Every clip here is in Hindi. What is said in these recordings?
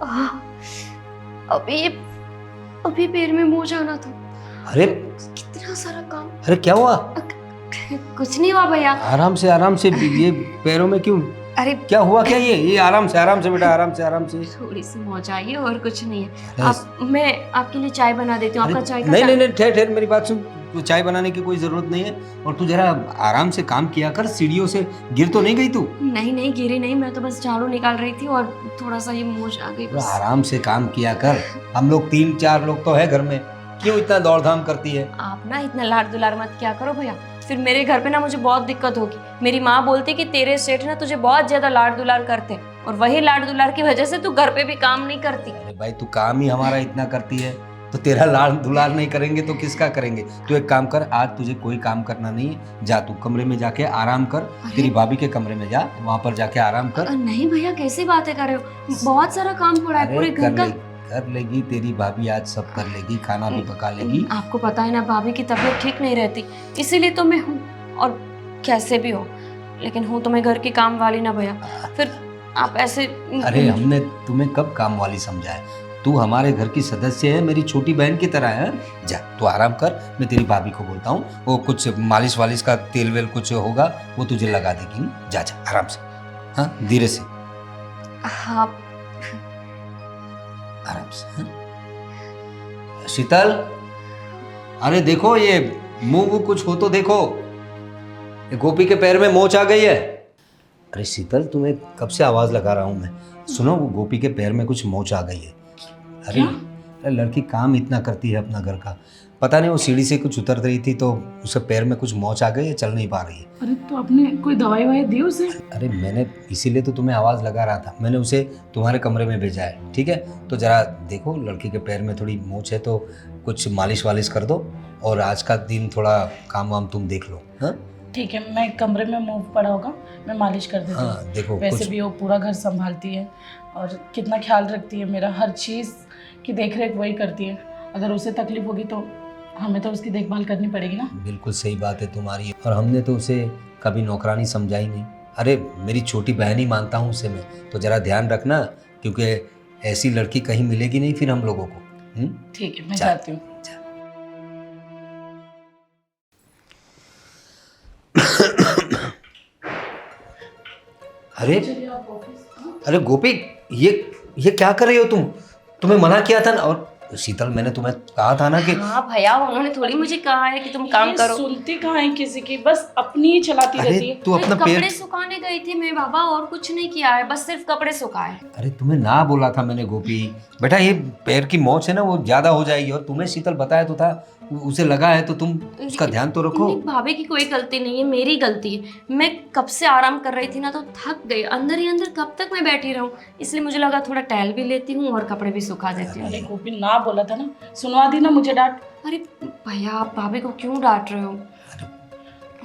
आह, अभी अभी पैर में मोच आना था। अरे कितना सारा काम। अरे क्या हुआ? कुछ नहीं हुआ भैया। आराम से ये पैरों में क्यों? अरे क्या हुआ क्या? ये आराम से बेटा, आराम से। थोड़ी सी मोच आई है और कुछ नहीं है। अरे, मैं आपके लिए चाय बना देती हूँ। आपका चाय का नहीं ठहर, मेरी बात सुन। तो चाय बनाने की कोई जरूरत नहीं है। और तू जरा आराम से काम किया कर, सीढ़ियों से गिर तो नहीं गई तू? नहीं गिरी नहीं, मैं तो बस झाड़ू निकाल रही थी और थोड़ा सा ये मोच आ गई बस। आराम से काम किया कर। हम लोग 3-4 लोग तो है घर में, क्यों इतना दौड़ धाम करती है? आप ना इतना लाड दुलार मत क्या करो भैया, फिर मेरे घर पे ना मुझे बहुत दिक्कत होगी। मेरी माँ बोलती कि तेरे सेठ ना तुझे बहुत ज्यादा लाड दुलार करते हैं और वही लाड दुलार की वजह से तू घर पे भी काम नहीं करती। अरे भाई, तू काम ही हमारा इतना करती है तो तेरा लाड दुलार नहीं करेंगे तो किसका करेंगे? तू एक काम कर, आज तुझे कोई काम करना नहीं है। जा तू कमरे में जाके आराम कर। तेरी भाभी के कमरे में जा, वहाँ पर जाके आराम कर। नहीं भैया, कैसी बातें कर रहे हो? बहुत सारा काम पड़ा है पूरे घर का। कर लेगी तेरी भाभी, आज सब कर लेगी, खाना भी पका लेगी। आपको पता है ना भाभी की तबीयत ठीक नहीं रहती, इसीलिए तो मैं हूँ। और कैसे भी हो, लेकिन हूँ तो मैं घर की काम वाली ना भैया। फिर आप ऐसे। अरे हमने तुम्हें कब काम वाली समझा है? तू हमारे घर की सदस्य है, मेरी छोटी बहन की तरह है। जा तू आराम कर, मैं तेरी भाभी को बोलता हूँ, वो कुछ मालिश वालिश का तेल वेल कुछ होगा वो तुझे लगा देगी। जा आराम से, हाँ धीरे से। हाँ आराम से, हाँ? शीतल, अरे देखो ये मुंह कुछ हो तो देखो। गोपी के पैर में मोच आ गई है। अरे शीतल, तुम्हें कब से आवाज लगा रहा हूं मैं। सुनो, वो गोपी के पैर में कुछ मोच आ गई है। अरे लड़की काम इतना करती है अपना घर का, पता नहीं वो सीढ़ी से कुछ उतर रही थी तो उसके पैर में कुछ मोच आ गई है, चल नहीं पा रही है। अरे तो आपने कोई दवाई वाई दी उसे? अरे मैंने इसीलिए तो तुम्हें आवाज लगा रहा था, मैंने उसे तुम्हारे कमरे में भेजा है। ठीक है, तो जरा देखो, लड़की के पैर में थोड़ी मोच है तो कुछ मालिश वालिश कर दो और आज का दिन थोड़ा काम वाम तुम देख लो। हाँ ठीक है, मैं कमरे में मूव पड़ा होगा, मैं मालिश कर देती हूँ। हाँ देखो, वैसे भी वो पूरा घर संभालती है और कितना ख्याल रखती है मेरा, हर चीज़ की देख रेख वही करती है। अगर उसे तकलीफ होगी तो हमें तो उसकी देखभाल करनी पड़ेगी ना। बिल्कुल सही बात है तुम्हारी, और हमने तो उसे कभी नौकरानी समझा ही नहीं। अरे मेरी छोटी बहन ही मानता हूँ उसे मैं, तो जरा ध्यान रखना, क्योंकि ऐसी लड़की कहीं मिलेगी नहीं फिर हम लोगों को। ठीक है, मैं जाती हूँ। अरे गोपी, ये क्या कर रही हो तुम? तुम्हें मना किया था ना। और शीतल, मैंने तुम्हें कहा था ना कि। हाँ भैया, उन्होंने थोड़ी मुझे कहा है कि तुम काम करो। सुनती कहाँ है किसी की, बस अपनी ही चलाती रहती है। तू अपना कपड़े सुखाने गई थी मैं बाबा, और कुछ नहीं किया है, बस सिर्फ कपड़े सुखाए। अरे तुम्हें ना बोला था मैंने गोपी, बेटा ये पैर की मोच है ना वो ज्यादा हो जाएगी, और तुम्हें शीतल बताया तो था, उसे लगा है तो तुम उसका ध्यान तो रखो। भाभी की कोई गलती नहीं है, मेरी गलती है। मैं कब से आराम कर रही थी ना, तो थक गई, अंदर ही अंदर कब तक मैं बैठी रहूं, इसलिए मुझे लगा थोड़ा टहल भी लेती हूँ और कपड़े भी सुखा देती हूँ। अरे गोपी, ना बोला था ना, सुनवा दी ना मुझे डांट। अरे भैया, आप भाभी को क्यों डांट रहे हो?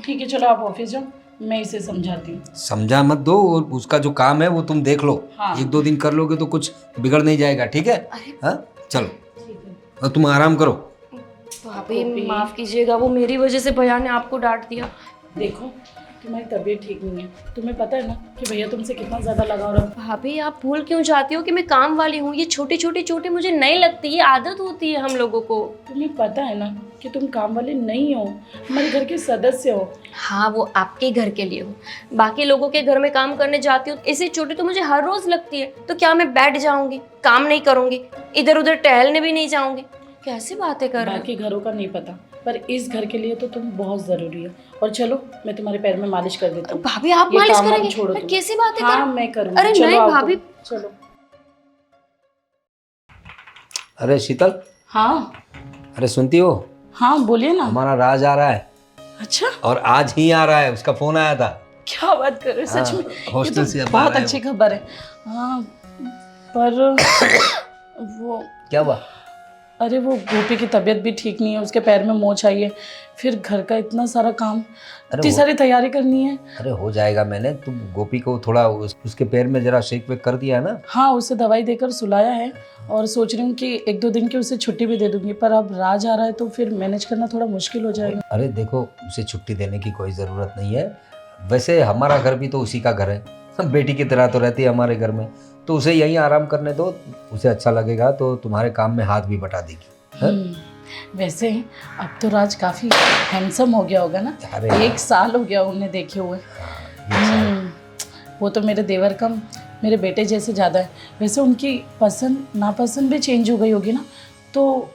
ठीक है, चलो आप ऑफिस जाओ, मैं इसे समझाती हूँ। समझा मत दो, और उसका जो काम है वो तुम देख लो। हाँ। 1-2 दिन कर लोगे तो कुछ बिगड़ नहीं जाएगा, ठीक है? हाँ चलो, और तुम आराम करो। भाभी माफ कीजिएगा, वो मेरी वजह से भैया ने आपको डांट दिया। देखो, तुम्हारी तबीयत ठीक नहीं है, तुम्हें पता है ना कि भैया तुमसे कितना ज्यादा लगाव रखते हैं। भाभी, आप भूल क्यों जाती हो कि मैं काम वाली हूँ? ये छोटी छोटी चोटें मुझे नहीं लगती, ये आदत होती है हम लोगों को। तुम्हें पता है ना कि तुम काम वाले नहीं हो, हमारे घर के सदस्य हो। हाँ, वो आपके घर के लिए हो, बाकी लोगों के घर में काम करने जाती हूँ, ऐसी चोटें तो मुझे हर रोज लगती है। तो क्या मैं बैठ जाऊंगी, काम नहीं करूंगी, इधर उधर टहलने भी नहीं जाऊंगी? कैसी बातें कर रहे हो? बाकी घरों का नहीं पता, पर इस घर के लिए तो तुम बहुत जरूरी हो। और चलो, मैं तुम्हारे पैर में मालिश कर देती हूँ। भाभी, आप ये मालिश काम करेंगे? छोड़ो पर तुम। कैसी बातें हाँ, कर? मैं करूँगी। अरे चलो नहीं आओ भाभी। तुम, चलो। अरे शीतल, हाँ अरे सुनती हो? हाँ, बोलिए ना। हमारा राज आ रहा है। अच्छा, और आज ही आ रहा है, उसका फोन आया था। क्या बात कर रहे हो? सच में? हॉस्टल ये से तो अब आ बहुत रहा है अच्छी वो। खबर है। हाँ, पर वो, क्या हुआ? अरे वो गोपी की तबीयत भी ठीक नहीं है, उसके पैर में मोच आई है, फिर घर का इतना सारा काम, इतनी सारी तैयारी करनी है। अरे हो जाएगा, मैंने तुम गोपी को थोड़ा उसके पैर में जरा शेक वेक कर दिया है ना। हाँ, उसे दवाई देकर सुलाया है और सोच रही हूँ कि 1-2 दिन की उसे छुट्टी भी दे दूंगी, पर अब राज आ रहा है तो फिर मैनेज करना थोड़ा मुश्किल हो जाएगा। अरे देखो, उसे छुट्टी देने की कोई ज़रूरत नहीं है, वैसे हमारा घर भी तो उसी का घर है, बेटी की तरह तो रहती है हमारे घर में, तो उसे यहीं आराम करने दो, उसे अच्छा लगेगा तो तुम्हारे काम में हाथ भी बटा देगी। हाँ? वैसे अब तो राज काफ़ी हैंडसम हो गया होगा ना। अरे 1 साल हो गया उन्हें देखे हुए। वो तो मेरे देवर कम मेरे बेटे जैसे ज़्यादा है। वैसे उनकी पसंद नापसंद भी चेंज हो गई होगी ना, तो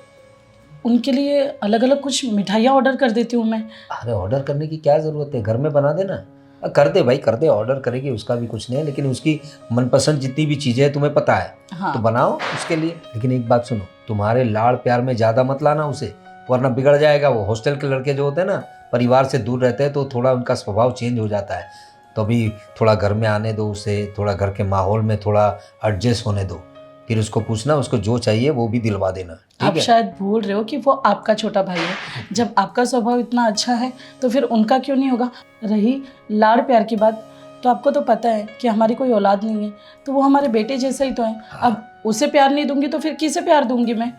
उनके लिए अलग अलग कुछ मिठाइयाँ ऑर्डर कर देती हूँ मैं। अरे ऑर्डर करने की क्या ज़रूरत है, घर में बना देना। कर दे भाई, कर दे, ऑर्डर करेगी, उसका भी कुछ नहीं है, लेकिन उसकी मनपसंद जितनी भी चीज़ें हैं तुम्हें पता है। हाँ। तो बनाओ उसके लिए। लेकिन एक बात सुनो, तुम्हारे लाड़ प्यार में ज़्यादा मत लाना उसे, वरना बिगड़ जाएगा। वो हॉस्टल के लड़के जो होते हैं ना, परिवार से दूर रहते हैं तो थोड़ा उनका स्वभाव चेंज हो जाता है। तो अभी थोड़ा घर में आने दो उसे, थोड़ा घर के माहौल में थोड़ा एडजस्ट होने दो, फिर उसको पूछना, उसको जो चाहिए वो भी दिलवा देना। आप ठीक है? शायद भूल रहे हो कि वो आपका छोटा भाई है। जब आपका स्वभाव इतना अच्छा है तो फिर उनका क्यों नहीं होगा। रही लाड़ प्यार की बात, तो आपको तो पता है कि हमारी कोई औलाद नहीं है, तो वो हमारे बेटे जैसा ही तो है। अब उसे प्यार नहीं दूंगी तो फिर किसे प्यार दूंगी मैं।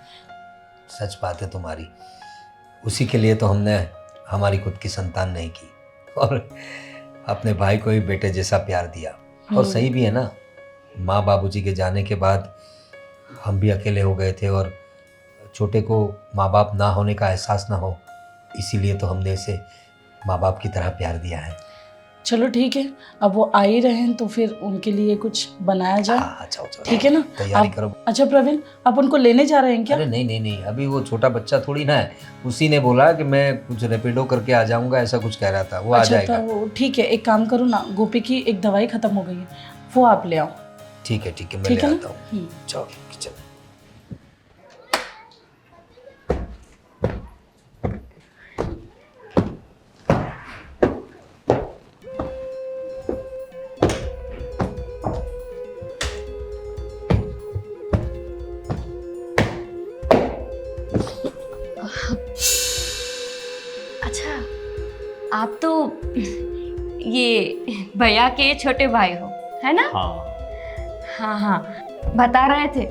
सच बात है तुम्हारी, उसी के लिए तो हमने हमारी खुद की संतान नहीं की और अपने भाई को ही बेटे जैसा प्यार दिया। और सही भी है ना, माँ बाबूजी के जाने के बाद हम भी अकेले हो गए थे और छोटे को माँ बाप ना होने का एहसास ना हो, इसीलिए तो हमने इसे माँ बाप की तरह प्यार दिया है। चलो ठीक है, अब वो आ ही रहे हैं तो फिर उनके लिए कुछ बनाया जाए। हाँ, जाओ जाओ, ठीक है ना, तैयारी आप- करो। अच्छा प्रवीण, आप उनको लेने जा रहे हैं क्या? अरे नहीं नहीं नहीं, अभी वो छोटा बच्चा थोड़ी ना है, उसी ने बोला कि मैं कुछ रेपिडो करके आ जाऊंगा, ऐसा कुछ कह रहा था, वो आ अच्छा जाएगा। तो ठीक है, एक काम करो ना, गोपी की एक दवाई खत्म हो गई है, वो आप ले आओ। ठीक है मैं ठीक ले है आता ना? हूँ। जाओ किचन में। अच्छा, आप तो ये भैया के छोटे भाई हो, है ना? हाँ। हाँ हाँ, बता रहे थे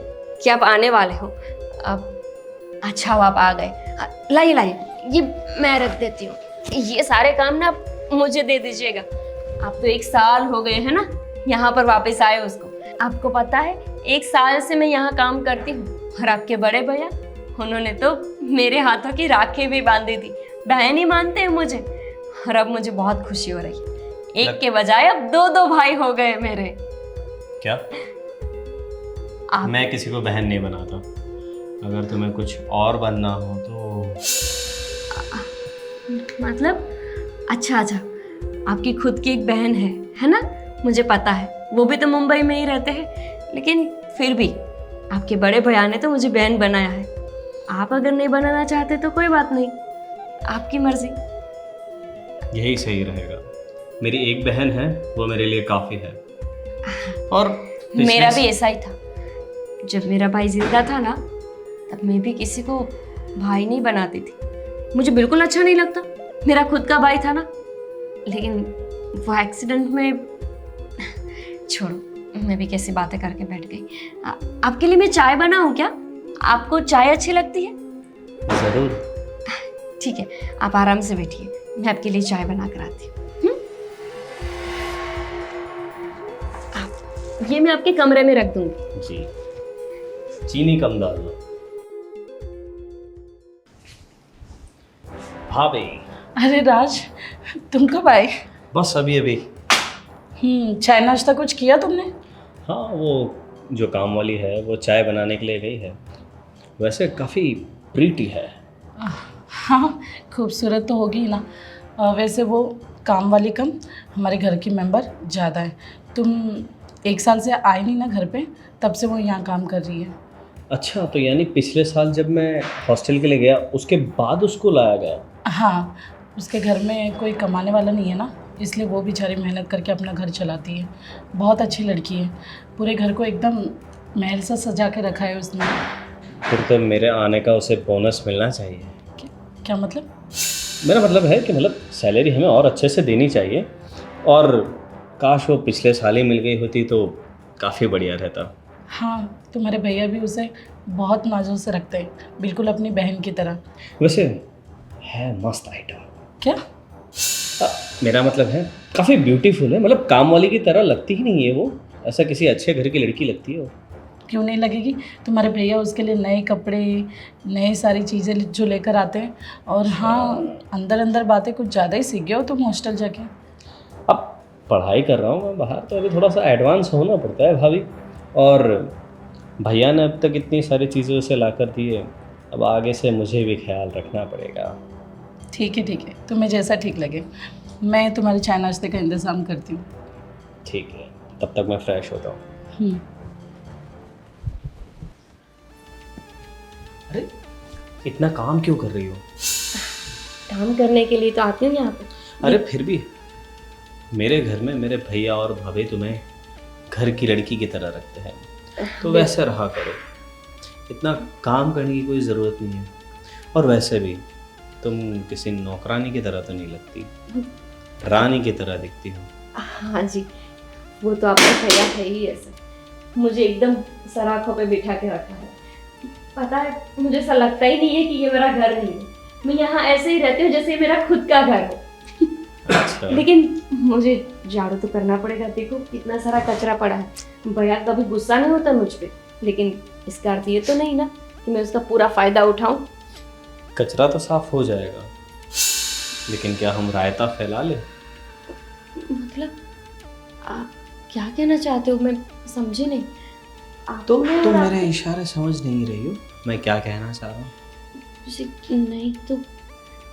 कि आप आने वाले हो। अब अच्छा हुआ आप आ गए। लाइए लाइए, ये मैं रख देती हूँ। ये सारे काम ना आप मुझे दे दीजिएगा। आप तो 1 साल हो गए हैं ना यहाँ पर वापस आए उसको। आपको पता है 1 साल से मैं यहाँ काम करती हूँ और आपके बड़े भैया, उन्होंने तो मेरे हाथों की राखी भी बांधी थी। बहन ही मानते हैं मुझे और अब मुझे बहुत खुशी हो रही है। एक के बजाय अब 2 भाई हो गए मेरे। क्या? आप मैं किसी को बहन नहीं बनाता। अगर तुम्हें कुछ और बनना हो तो मतलब अच्छा, आपकी खुद की एक बहन है ना? मुझे पता है, वो भी तो मुंबई में ही रहते हैं, लेकिन फिर भी आपके बड़े भैया ने तो मुझे बहन बनाया है। आप अगर नहीं बनाना चाहते तो कोई बात नहीं, आपकी मर्जी। यही सही रहेगा। मेरी एक बहन है, वो मेरे लिए काफ़ी है। और मेरा भी ऐसा ही था। जब मेरा भाई जिंदा था ना, तब मैं भी किसी को भाई नहीं बनाती थी। मुझे बिल्कुल अच्छा नहीं लगता। मेरा खुद का भाई था ना, लेकिन वो एक्सीडेंट में छोड़ो, मैं भी कैसी बातें करके बैठ गई। आपके लिए मैं चाय बनाऊं क्या? आपको चाय अच्छी लगती है? ज़रूर। ठीक है, आप आराम से बैठिए, मैं आपके लिए चाय बना कर आती हूँ। ये मैं आपके कमरे में रख दूंगी। जी, चीनी कम डालना। भाभी, अरे राज, तुम कब आए? बस अभी अभी। चाय नाश्ता कुछ किया तुमने? हाँ, वो जो काम वाली है वो चाय बनाने के लिए गई है। वैसे काफ़ी प्रीटी है। हाँ, खूबसूरत तो होगी ही ना। वैसे वो काम वाली कम हमारे घर की मेंबर ज़्यादा है। तुम 1 साल से आए नहीं ना घर पे, तब से वो यहाँ काम कर रही है। अच्छा, तो यानी पिछले साल जब मैं हॉस्टल के लिए गया उसके बाद उसको लाया गया। हाँ, उसके घर में कोई कमाने वाला नहीं है ना, इसलिए वो बेचारी मेहनत करके अपना घर चलाती है। बहुत अच्छी लड़की है, पूरे घर को एकदम महल सा सजा के रखा है उसने। फिर तो मेरे आने का उसे बोनस मिलना चाहिए। क्या मतलब? मेरा मतलब है कि मतलब सैलरी हमें और अच्छे से देनी चाहिए, और काश वो पिछले साल ही मिल गई होती तो काफ़ी बढ़िया रहता। हाँ, तुम्हारे भैया भी उसे बहुत नाजुक से रखते हैं, बिल्कुल अपनी बहन की तरह। वैसे है मस्त आइटम। क्या? मेरा मतलब है काफ़ी ब्यूटीफुल है, मतलब काम वाली की तरह लगती ही नहीं है वो। ऐसा किसी अच्छे घर की लड़की लगती है वो। क्यों नहीं लगेगी? तुम्हारे भैया उसके लिए नए कपड़े, नई सारी चीज़ें जो लेकर आते हैं। और हाँ, अंदर अंदर बातें कुछ ज़्यादा ही सीख गए हो तुम हॉस्टल जाके। अब पढ़ाई कर रहा हूँ मैं बाहर, तो अभी थोड़ा सा एडवांस होना पड़ता है भाभी। और भैया ने अब तक इतनी सारी चीज़ें उसे ला कर दी है, अब आगे से मुझे भी ख्याल रखना पड़ेगा। ठीक है, तुम्हें जैसा ठीक लगे। मैं तुम्हारे चाय नाश्ते का इंतज़ाम करती हूँ। ठीक है, तब तक मैं फ्रेश होता हूँ। हम्म। अरे इतना काम क्यों कर रही हो? काम करने के लिए तो आती हूँ यहाँ पे। अरे फिर भी मेरे घर में मेरे भैया और भाभी तुम्हें घर की लड़की की तरह रखते हैं, तो वैसे रहा करो। इतना काम करने की कोई ज़रूरत नहीं है। और वैसे भी तुम किसी नौकरानी की तरह तो नहीं लगती, रानी की तरह दिखती हो। हाँ जी, वो तो आपका भैया है ही ऐसा, मुझे एकदम सराखों पे बिठा के रखा है। पता है, मुझे ऐसा लगता ही नहीं है कि ये मेरा घर नहीं है। मैं यहाँ ऐसे ही रहती हूँ जैसे ये मेरा खुद का घर हो। अच्छा। लेकिन मुझे झाड़ू तो करना पड़ेगा। देखो कितना सारा कचरा पड़ा है। भैया कभी गुस्सा नहीं होता मुझ पे, लेकिन इसका अर्थ ये तो नहीं ना कि मैं उसका पूरा फायदा उठाऊं। कचरा तो साफ हो जाएगा, लेकिन क्या हम रायता फैला ले? मतलब आप क्या कहना चाहते हो? मैं समझी नहीं। आप तो मैं तुम और मेरे इशारे समझ नहीं रही हो मैं क्या कहना चाह रहा हूँ? नहीं तो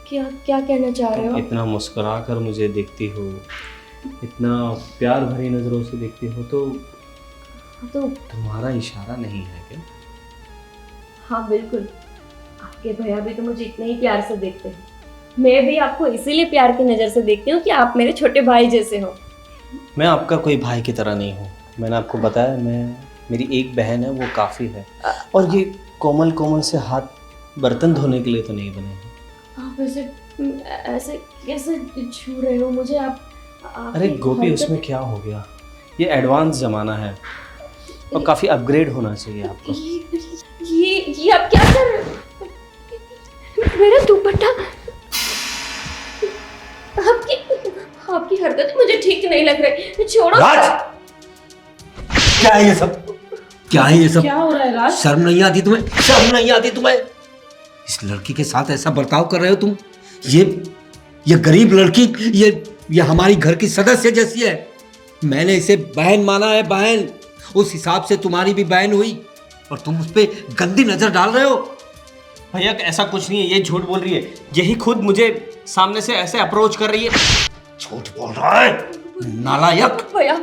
क्या क्या कहना चाह रहे हो? इतना मुस्कुरा कर मुझे देखती हो, इतना प्यार भरी नज़रों से देखती हो, तो तो तुम्हारा इशारा नहीं है क्या? हाँ बिल्कुल, आपके भैया भी तो मुझे इतने ही प्यार से देखते हैं। मैं भी आपको इसीलिए प्यार की नज़र से देखती हूँ कि आप मेरे छोटे भाई जैसे हो। मैं आपका कोई भाई की तरह नहीं हूँ। मैंने आपको बताया, मेरी एक बहन है, वो काफ़ी है। और ये कोमल कोमल से हाथ बर्तन धोने के लिए तो नहीं बने हैं। आप ऐसे कैसे छू रहे हो मुझे? आप अरे आपकी गोपी, हरकत- उसमें क्या हो गया? ये एडवांस ज़माना है और काफ़ी अपग्रेड होना चाहिए आपको। ये आप क्या कर रहे हो? मेरा दुपट्टा, आपकी हरकत मुझे ठीक नहीं लग रही। छोड़ो। राज, क्या है ये सब? क्या है ये सब? क्या हो रहा है राज? शर्म नहीं आती तुम्हें? शर्म नहीं आती तुम्हें? इस लड़की के साथ ऐसा बर्ताव कर रहे हो तुम? ये गरीब लड़की, ये हमारी घर की सदस्य जैसी है। मैंने इसे बहन माना है, बहन। उस हिसाब से तुम्हारी भी बहन हुई, और तुम उस पे गंदी नजर डाल रहे हो। भैया ऐसा कुछ नहीं है, ये झूठ बोल रही है। यही खुद मुझे सामने से ऐसे अप्रोच कर रही है। झूठ बोल रहा है, नालायक। भैया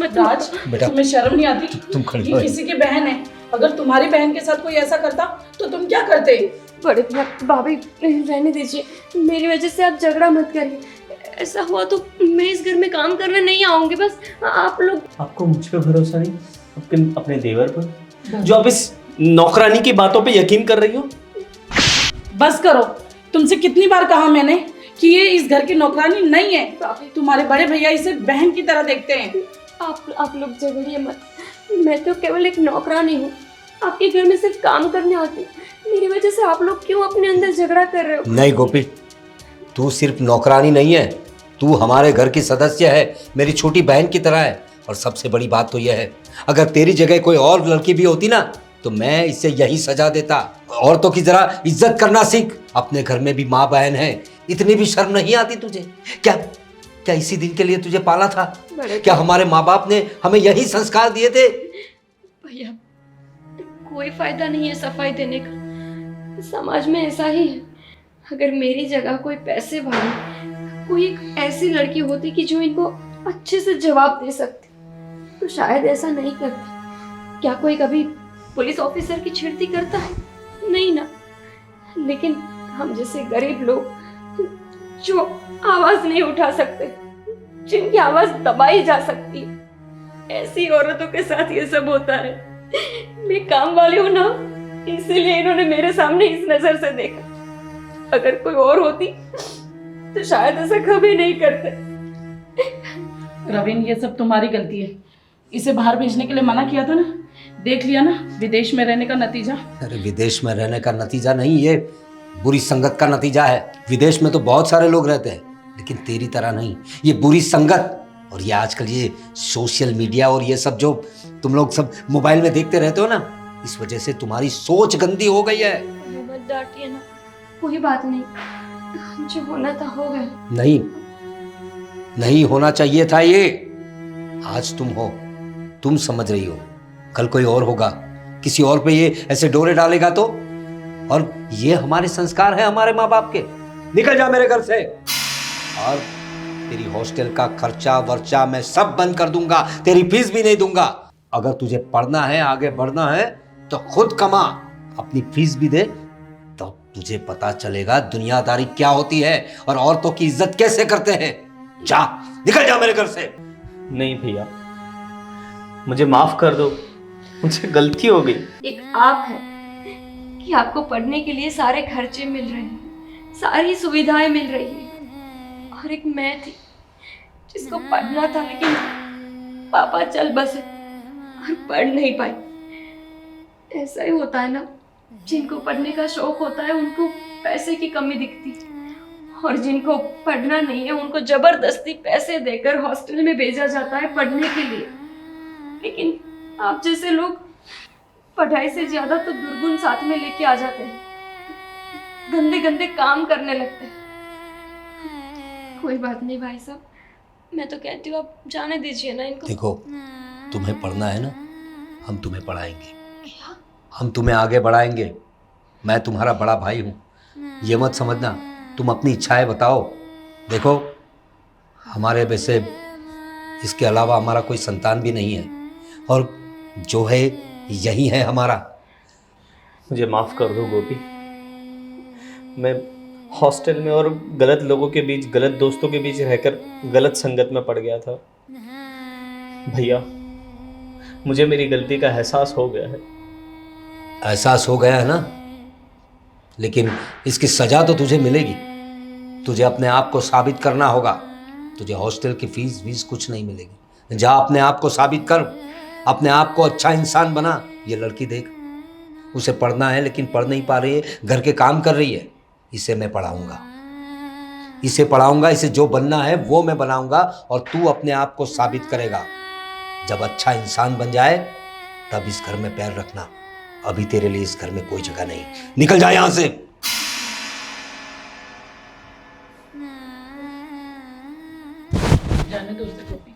राज, बेटा, तुम्हें शर्म नहीं आती? तुम खड़ी ये हो। किसी की बहन है। अगर तुम्हारी बहन के साथ कोई ऐसा करता तो तुम क्या करते? बड़े भैया, भाभी रहने दीजिए, मेरी वजह से आप झगड़ा मत करिए। ऐसा हुआ तो मैं इस घर में काम करने नहीं आऊंगी। बस आप लोग। आपको मुझ पे भरोसा नहीं? अपने देवर पर, जो आप इस नौकरानी की बातों पे यकीन कर रही हो? बस करो। तुमसे कितनी बार कहा मैंने कि ये इस घर की नौकरानी नहीं है। तुम्हारे बड़े भैया इसे बहन की तरह देखते हैं। आप लोग झगड़िए मत। मैं तो केवल एक नौकरानी हूँ, आपके घर में सिर्फ काम करने आती हूँ। मेरी वजह से आप लोग क्यों अपने अंदर झगड़ा कर रहे हो? नहीं गोपी, तू सिर्फ नौकरानी नहीं है, तू हमारे घर की सदस्य है, मेरी छोटी बहन की तरह है। और सबसे बड़ी बात तो यह है, अगर तेरी जगह कोई और लड़की भी होती ना, तो मैं इसे यही सजा देता। औरतों की जरा इज्जत करना सीख। अपने घर में भी माँ बहन है, इतनी भी शर्म नहीं आती तुझे? क्या इसी दिन के लिए तुझे पाला था? क्या हमारे माँ बाप ने हमें यही संस्कार दिए थे? भैया, कोई फायदा नहीं है सफाई देने का, समाज में ऐसा ही है। अगर मेरी जगह कोई पैसे वाली, कोई एक ऐसी लड़की होती कि जो इनको अच्छे से जवाब दे सकती, तो शायद ऐसा नहीं करती। क्या कोई कभी पुलिस ऑफिसर की छेड़ती करता है? नहीं ना। लेकिन हम जैसे गरीब लोग जो आवाज नहीं उठा सकते, जिनकी आवाज दबाई जा सकती है, ऐसी औरतों के साथ ये सब होता है। मैं काम वाली हूं ना, इसीलिए इन्होंने मेरे सामने इस नजर से देखा। अगर कोई और होती तो शायद ऐसा कभी नहीं करते। रवीन, ये सब तुम्हारी गलती है। इसे बाहर भेजने के लिए मना किया था ना, देख लिया ना विदेश में रहने का नतीजा। अरे विदेश में रहने का नतीजा नहीं, ये बुरी संगत का नतीजा है। विदेश में तो बहुत सारे लोग रहते हैं, लेकिन तेरी तरह नहीं। ये बुरी संगत और ये आजकल ये सोशल मीडिया और ये सब जो तुम लोग सब मोबाइल में देखते रहते हो ना, इस वजह से तुम्हारी सोच गंदी हो गई है। मत डांटिए ना, कोई बात नहीं, जो होना था हो गया। नहीं, नहीं होना चाहिए था ये। आज तुम हो, तुम समझ रही हो, कल कोई और होगा, किसी और पे ये ऐसे डोरे डालेगा तो। और ये हमारे संस्कार है हमारे माँ बाप के। निकल जा मेरे घर से। और तेरी हॉस्टल का खर्चा वर्चा मैं सब बंद कर दूंगा, तेरी फीस भी नहीं दूंगा। अगर तुझे पढ़ना है, आगे बढ़ना है तो खुद कमा, अपनी फीस भी दे, तो तुझे पता चलेगा दुनियादारी क्या होती है और औरतों की इज्जत कैसे करते हैं। जा, निकल जा मेरे घर से। नहीं भैया, मुझे माफ कर दो, मुझसे गलती हो गई। एक आप है कि आपको पढ़ने के लिए सारे खर्चे मिल रहे हैं, सारी सुविधाएं मिल रही है, और एक मैं थी जिसको पढ़ना था लेकिन पापा चल बसे और पढ़ नहीं पाई। ऐसा ही होता है ना, जिनको पढ़ने का शौक होता है उनको पैसे की कमी दिखती है, और जिनको पढ़ना नहीं है उनको जबरदस्ती पैसे देकर हॉस्टल में भेजा जाता है पढ़ने के लिए। लेकिन आप जैसे लोग पढ़ाई से ज्यादा तो दुर्गुण साथ में लेके आ जाते हैं, गंदे गंदे काम करने लगते हैं। कोई बात नहीं भाई साहब, मैं तो कहती हूँ आप जाने दीजिए ना इनको। देखो, तुम्हें पढ़ना है ना, हम तुम्हें पढ़ाएंगे, हम तुम्हें आगे बढ़ाएंगे। मैं तुम्हारा बड़ा भाई हूँ, ये मत समझना। तुम अपनी इच्छाएं बताओ। देखो, हमारे वैसे इसके अलावा हमारा कोई संतान भी नहीं है, और जो है यही है हमारा। मुझे माफ कर दो गोपी, मैं हॉस्टल में और गलत लोगों के बीच, गलत दोस्तों के बीच रहकर गलत संगत में पड़ गया था। भैया, मुझे मेरी गलती का एहसास हो गया है। एहसास हो गया है ना, लेकिन इसकी सजा तो तुझे मिलेगी। तुझे अपने आप को साबित करना होगा। तुझे हॉस्टल की फीस वीस कुछ नहीं मिलेगी। जा, अपने आप को साबित कर, अपने आप को अच्छा इंसान बना। ये लड़की देख, उसे पढ़ना है लेकिन पढ़ नहीं पा रही है, घर के काम कर रही है। इसे मैं पढ़ाऊंगा, इसे पढ़ाऊंगा, इसे जो बनना है वो मैं बनाऊंगा, और तू अपने आप को साबित करेगा। जब अच्छा इंसान बन जाए तब इस घर में पैर रखना। अभी तेरे लिए इस घर में कोई जगह नहीं। निकल जा यहां से। जाने दो उसे गोपी।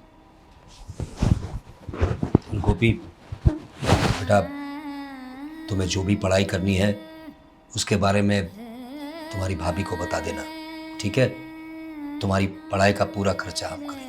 गोपी बेटा, तुम्हें जो भी पढ़ाई करनी है उसके बारे में तुम्हारी भाभी को बता देना, ठीक है? तुम्हारी पढ़ाई का पूरा खर्चा हम करेंगे।